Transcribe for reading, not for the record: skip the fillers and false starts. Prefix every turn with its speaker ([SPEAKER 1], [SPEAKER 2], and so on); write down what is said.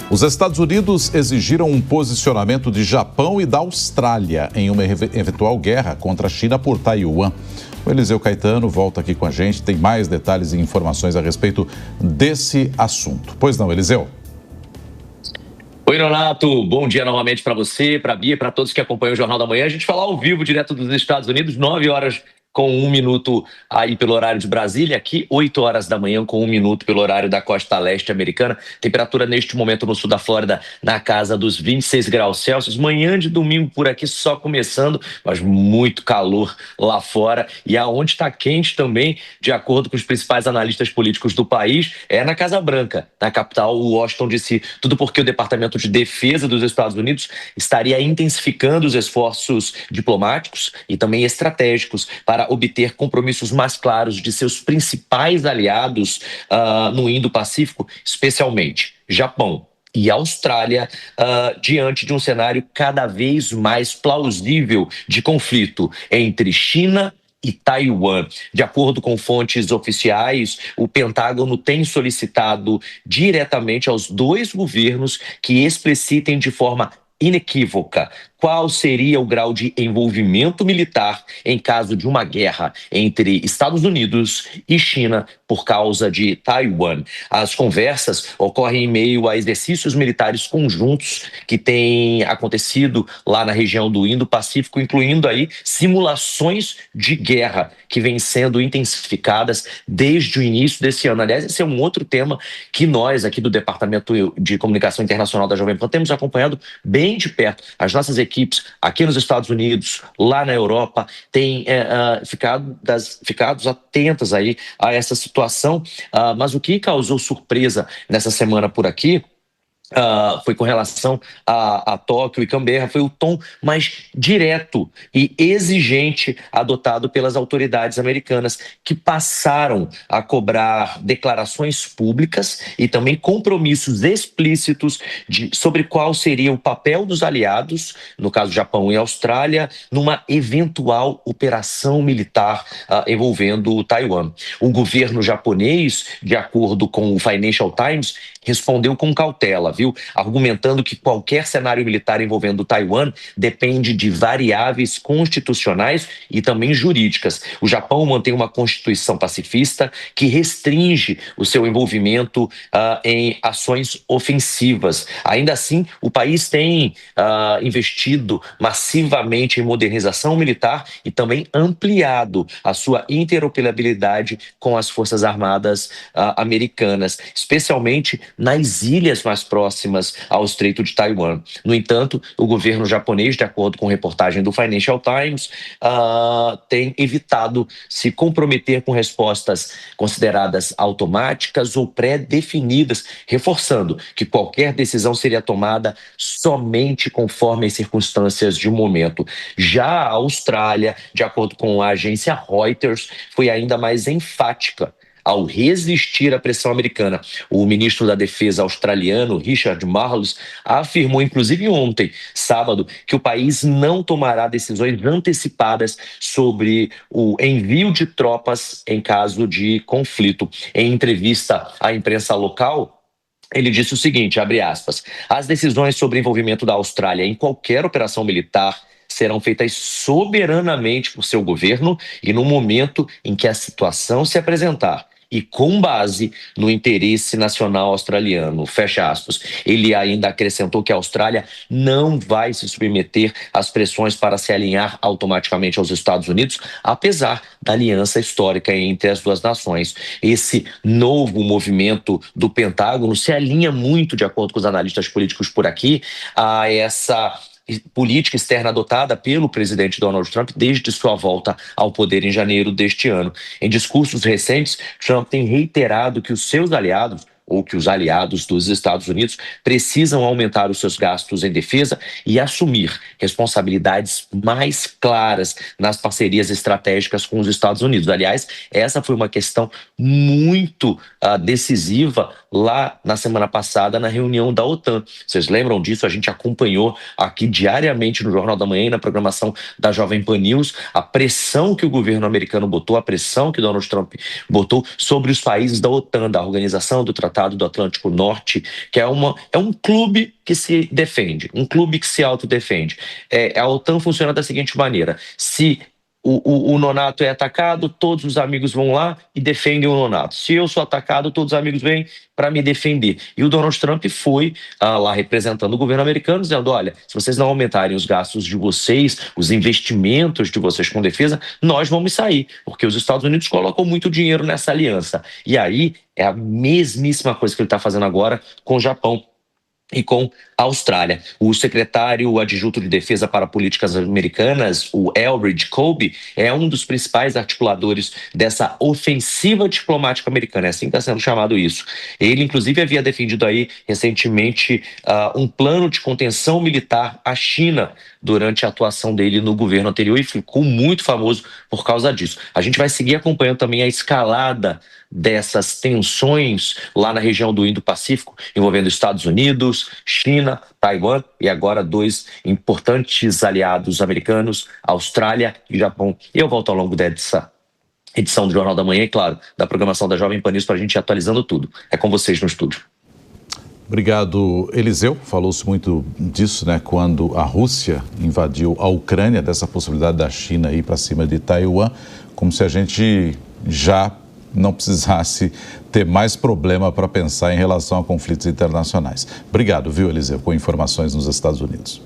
[SPEAKER 1] Os Estados Unidos exigiram um posicionamento de Japão e da Austrália em uma eventual guerra contra a China por Taiwan. O Eliseu Caetano volta aqui com a gente, tem mais detalhes e informações a respeito desse assunto. Pois não, Eliseu?
[SPEAKER 2] Oi, Nonato. Bom dia novamente para você, para a Bia, para todos que acompanham o Jornal da Manhã. A gente fala ao vivo, direto dos Estados Unidos, 9 horas com 1 minuto aí pelo horário de Brasília, aqui 8 horas da manhã com 1 minuto pelo horário da costa leste americana. Temperatura neste momento no sul da Flórida na casa dos 26 graus Celsius. Manhã de domingo por aqui só começando, mas muito calor lá fora. E aonde está quente também, de acordo com os principais analistas políticos do país, é na Casa Branca, na capital Washington DC. Tudo porque o Departamento de Defesa dos Estados Unidos estaria intensificando os esforços diplomáticos e também estratégicos para obter compromissos mais claros de seus principais aliados no Indo-Pacífico, especialmente Japão e Austrália, diante de um cenário cada vez mais plausível de conflito entre China e Taiwan. De acordo com fontes oficiais, o Pentágono tem solicitado diretamente aos dois governos que explicitem de forma inequívoca qual seria o grau de envolvimento militar em caso de uma guerra entre Estados Unidos e China por causa de Taiwan. As conversas ocorrem em meio a exercícios militares conjuntos que têm acontecido lá na região do Indo-Pacífico, incluindo aí simulações de guerra que vêm sendo intensificadas desde o início desse ano. Aliás, esse é um outro tema que nós aqui do Departamento de Comunicação Internacional da Jovem Pan temos acompanhado bem de perto. As nossas equipes aqui nos Estados Unidos, lá na Europa, têm ficado atentas aí a essa situação, mas o que causou surpresa nessa semana por aqui foi com relação a Tóquio e Canberra, foi o tom mais direto e exigente adotado pelas autoridades americanas, que passaram a cobrar declarações públicas e também compromissos explícitos sobre qual seria o papel dos aliados, no caso Japão e Austrália, numa eventual operação militar envolvendo Taiwan. O governo japonês, de acordo com o Financial Times, respondeu com cautela, argumentando que qualquer cenário militar envolvendo Taiwan depende de variáveis constitucionais e também jurídicas. O Japão mantém uma constituição pacifista que restringe o seu envolvimento em ações ofensivas. Ainda assim, o país tem investido massivamente em modernização militar e também ampliado a sua interoperabilidade com as Forças Armadas americanas, especialmente nas ilhas mais próximas ao Estreito de Taiwan. No entanto, o governo japonês, de acordo com reportagem do Financial Times, tem evitado se comprometer com respostas consideradas automáticas ou pré-definidas, reforçando que qualquer decisão seria tomada somente conforme as circunstâncias de um momento. Já a Austrália, de acordo com a agência Reuters, foi ainda mais enfática ao resistir à pressão americana. O ministro da Defesa australiano, Richard Marles, afirmou, inclusive ontem, sábado, que o país não tomará decisões antecipadas sobre o envio de tropas em caso de conflito. Em entrevista à imprensa local, ele disse o seguinte, abre aspas, as decisões sobre envolvimento da Austrália em qualquer operação militar serão feitas soberanamente por seu governo e no momento em que a situação se apresentar e com base no interesse nacional australiano, fecha aspas. Ele ainda acrescentou que a Austrália não vai se submeter às pressões para se alinhar automaticamente aos Estados Unidos, apesar da aliança histórica entre as duas nações. Esse novo movimento do Pentágono se alinha muito, de acordo com os analistas políticos por aqui, a essa política externa adotada pelo presidente Donald Trump desde sua volta ao poder em janeiro deste ano. Em discursos recentes, Trump tem reiterado que os seus aliados, ou que os aliados dos Estados Unidos precisam aumentar os seus gastos em defesa e assumir responsabilidades mais claras nas parcerias estratégicas com os Estados Unidos. Aliás, essa foi uma questão muito decisiva lá na semana passada na reunião da OTAN. Vocês lembram disso? A gente acompanhou aqui diariamente no Jornal da Manhã e na programação da Jovem Pan News a pressão que o governo americano botou, a pressão que Donald Trump botou sobre os países da OTAN, da Organização do Tratado do Atlântico Norte, que é um clube que se defende, um clube que se autodefende. A OTAN funciona da seguinte maneira: se o nonato é atacado, todos os amigos vão lá e defendem o nonato. Se eu sou atacado, todos os amigos vêm para me defender. E o Donald Trump foi lá representando o governo americano, dizendo: olha, se vocês não aumentarem os gastos de vocês, os investimentos de vocês com defesa, nós vamos sair, porque os Estados Unidos colocam muito dinheiro nessa aliança. E aí é a mesmíssima coisa que ele está fazendo agora com o Japão e com a Austrália. O secretário adjunto de defesa para políticas americanas, o Elbridge Colby, é um dos principais articuladores dessa ofensiva diplomática americana, é assim que está sendo chamado isso. Ele, inclusive, havia defendido aí recentemente um plano de contenção militar à China durante a atuação dele no governo anterior e ficou muito famoso por causa disso. A gente vai seguir acompanhando também a escalada dessas tensões lá na região do Indo-Pacífico, envolvendo Estados Unidos, China, Taiwan e agora 2 importantes aliados americanos, Austrália e Japão. E eu volto ao longo dessa edição do Jornal da Manhã e, claro, da programação da Jovem Pan News para a gente ir atualizando tudo. É com vocês no estúdio.
[SPEAKER 1] Obrigado, Eliseu. Falou-se muito disso, né? Quando a Rússia invadiu a Ucrânia, dessa possibilidade da China ir para cima de Taiwan, como se a gente já não precisasse ter mais problema para pensar em relação a conflitos internacionais. Obrigado, viu, Eliseu, com informações nos Estados Unidos.